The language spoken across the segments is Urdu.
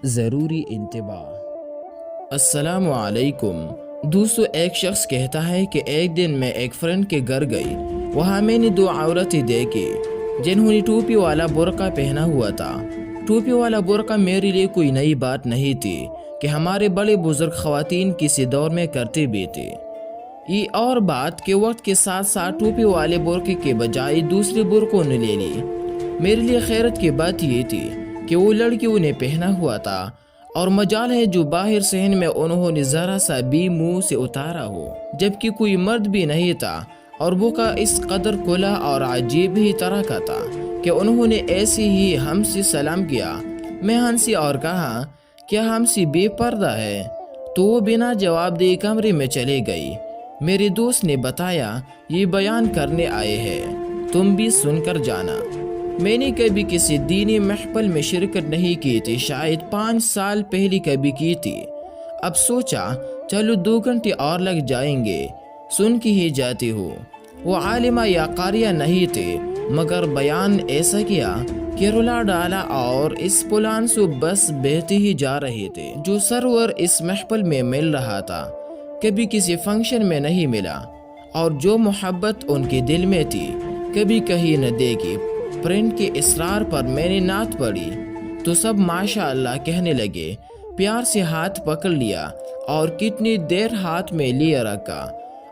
ضروری انتباہ۔ السلام علیکم دوستو، ایک شخص کہتا ہے کہ ایک دن میں ایک فرینڈ کے گھر گئی، وہاں میں نے دو عورتیں دیکھی جنہوں نے ٹوپی والا برقع پہنا ہوا تھا۔ ٹوپی والا برقع میرے لیے کوئی نئی بات نہیں تھی کہ ہمارے بڑے بزرگ خواتین کسی دور میں کرتے بھی تھے۔ یہ اور بات کہ وقت کے ساتھ ساتھ ٹوپی والے برقعے کے بجائے دوسرے برقعوں نے لے لی۔ میرے لیے خیرت کی بات یہ تھی کہ وہ لڑکیوں نے پہنا ہوا تھا، اور مجال ہے جو باہر صحن میں انہوں نے ذرا سا بھی منہ سے اتارا ہو، جبکہ کوئی مرد بھی نہیں تھا، اور وہ کا اس قدر کھلا اور عجیب ہی طرح کا تھا کہ انہوں نے ایسے ہی ہم سے سلام کیا۔ میں ہنسی اور کہا، کیا ہم سے بے پردہ ہے؟ تو وہ بنا جواب دیے کمرے میں چلے گئی۔ میرے دوست نے بتایا، یہ بیان کرنے آئے ہیں، تم بھی سن کر جانا۔ میں نے کبھی کسی دینی محفل میں شرکت نہیں کی تھی، شاید 5 سال پہلے کبھی کی تھی۔ اب سوچا چلو 2 گھنٹے اور لگ جائیں گے، سن کے ہی جاتی ہو۔ وہ عالمہ یا قاریہ نہیں تھے، مگر بیان ایسا کیا کہ رلا ڈالا، اور اس پلان سے بس بہتے ہی جا رہے تھے۔ جو سرور اس محفل میں مل رہا تھا کبھی کسی فنکشن میں نہیں ملا، اور جو محبت ان کے دل میں تھی کبھی کہیں نہ دیکھی۔ فرینڈ کے اصرار پر میں نے نعت پڑھی تو سب ماشاء اللہ کہنے لگے، پیار سے ہاتھ پکڑ لیا اور کتنی دیر ہاتھ میں لیے رکھا،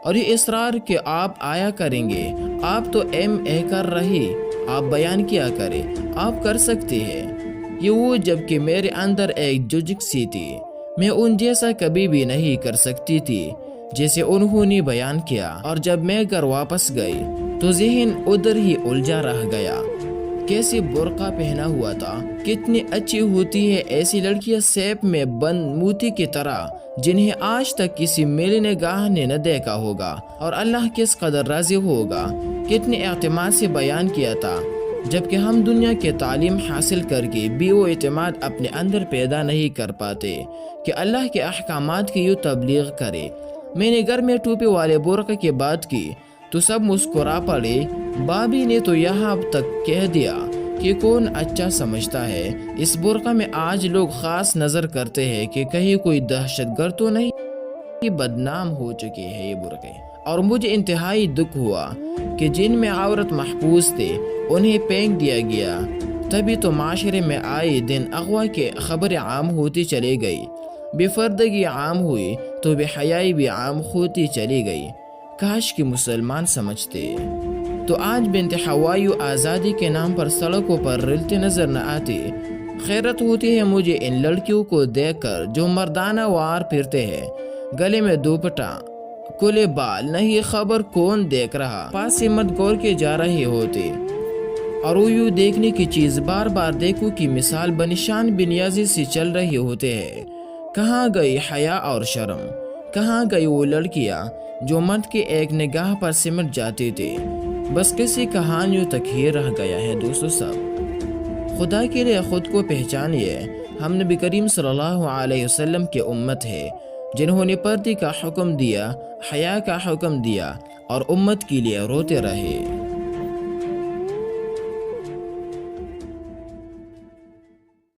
اور یہ اصرار کہ آپ آیا کریں گے، آپ تو MA کر رہی، آپ بیان کیا کریں، آپ کر سکتے ہیں۔ یہ وہ جبکہ میرے اندر ایک ججک سی تھی، میں ان جیسا کبھی بھی نہیں کر سکتی تھی جیسے انہوں نے بیان کیا۔ اور جب میں گھر واپس گئی تو ذہن ادھر ہی الجھا رہ گیا۔ کیسے برقع پہنا ہوا تھا، کتنی اچھی ہوتی ہے ایسی لڑکیاں سیب میں بند موتی کی طرح، جنہیں آج تک کسی میل نگاہ نے نہ دیکھا ہوگا، اور اللہ کس قدر راضی ہوگا۔ کتنے اعتماد سے بیان کیا تھا، جبکہ ہم دنیا کی تعلیم حاصل کر کے بھی وہ اعتماد اپنے اندر پیدا نہیں کر پاتے کہ اللہ کے احکامات کی یوں تبلیغ کرے۔ میں نے گھر میں ٹوپی والے برقع کی بات کی تو سب مسکرا پڑے۔ بابی نے تو یہاں تک کہہ دیا کہ کون اچھا سمجھتا ہے، اس برقع میں آج لوگ خاص نظر کرتے ہیں کہ کہیں کوئی دہشت گرد تو نہیں، بدنام ہو چکے ہیں یہ برقعے۔ اور مجھے انتہائی دکھ ہوا کہ جن میں عورت محفوظ تھے انہیں پھینک دیا گیا۔ تبھی تو معاشرے میں آئے دن اغوا کی خبریں عام ہوتی چلی گئی، بے پردگی عام ہوئی تو بے حیائی بھی عام ہوتی چلی گئی۔ کاش کہ مسلمان سمجھتے تو آج بنت حوایو آزادی کے نام پر سڑکوں پر رلتے نظر نہ آتے۔ خیرت ہوتی ہے مجھے ان لڑکیوں کو دیکھ کر جو مردانہ وار پھرتے ہیں، گلے میں دوپٹہ، کھلے بال، نہیں خبر کون دیکھ رہا، پاس سے مت گور کے جا رہے ہوتے، اور وہ یوں دیکھنے کی چیز بار بار دیکھو کی مثال بنشان بنیازی سے چل رہی ہوتے ہیں۔ کہاں گئی حیا اور شرم؟ کہاں گئی وہ لڑکیاں جو مرد کے ایک نگاہ پر سمٹ جاتی تھی؟ بس کسی کہانیوں تک ہی رہ گیا ہے۔ دوستو سب خدا کے لیے خود کو پہچانیے، ہم نبی کریم صلی اللہ علیہ وسلم کی امت ہے، جنہوں نے پردے کا حکم دیا، حیا کا حکم دیا، اور امت کے لیے روتے رہے۔